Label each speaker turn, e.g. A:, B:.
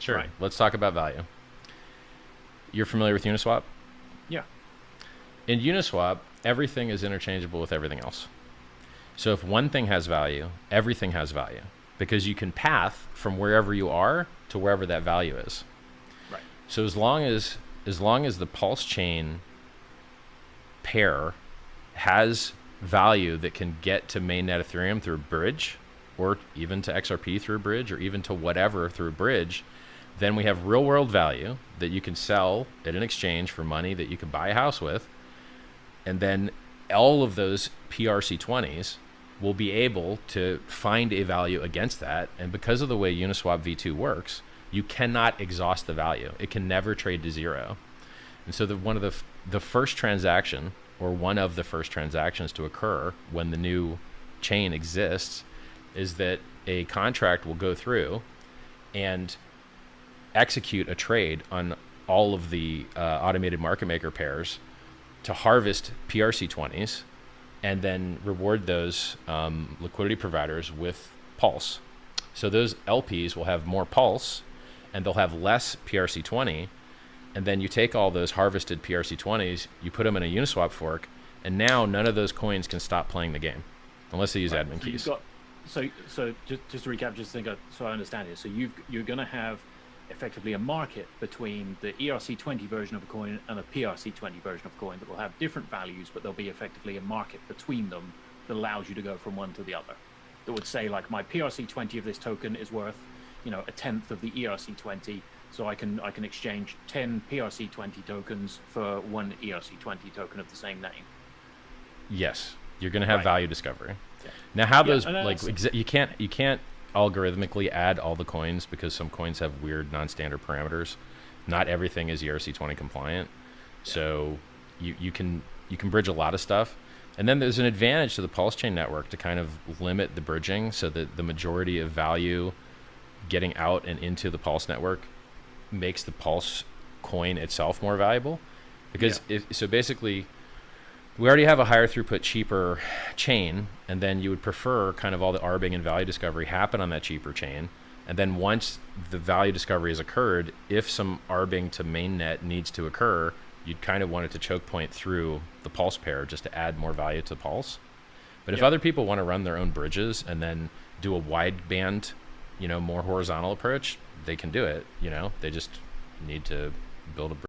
A: Sure.
B: Right.
A: Let's talk about value. You're familiar with Uniswap?
B: Yeah.
A: In Uniswap, everything is interchangeable with everything else. So if one thing has value, everything has value because you can path from wherever you are to wherever that value is.
B: Right.
A: So as long as the pulse chain pair has value that can get to mainnet Ethereum through a bridge, or even to XRP through a bridge, or even to whatever through a bridge, then we have real world value that you can sell at an exchange for money that you can buy a house with. And then all of those PRC20s will be able to find a value against that. And because of the way Uniswap v2 works, you cannot exhaust the value. It can never trade to zero. And so one of the first transaction, or one of the first transactions to occur when the new chain exists, is that a contract will go through and execute a trade on all of the automated market maker pairs to harvest PRC20s and then reward those liquidity providers with pulse. So those LPs will have more pulse and they'll have less PRC20. And then you take all those harvested PRC20s, you put them in a Uniswap fork, and now none of those coins can stop playing the game unless they use admin keys.
B: So just to recap, so I understand it. So you're going to have effectively a market between the ERC20 version of a coin and a PRC20 version of a coin that will have different values, but there'll be effectively a market between them that allows you to go from one to the other. That would say, like, my PRC20 of this token is worth, a tenth of the ERC20, so I can exchange 10 PRC20 tokens for one ERC20 token of the same name.
A: Yes, you're going to have value discovery.
B: Yeah.
A: Now, how those you can't algorithmically add all the coins because some coins have weird non-standard parameters. Not everything is ERC20 compliant, so you can bridge a lot of stuff. And then there's an advantage to the Pulse Chain network to kind of limit the bridging so that the majority of value getting out and into the Pulse network makes the Pulse coin itself more valuable. Because so basically, we already have a higher throughput, cheaper chain, and then you would prefer kind of all the arbing and value discovery happen on that cheaper chain. And then once the value discovery has occurred, if some arbing to mainnet needs to occur, you'd kind of want it to choke point through the Pulse pair just to add more value to Pulse. But if other people want to run their own bridges and then do a wide band, more horizontal approach, they can do it. They just need to build a bridge.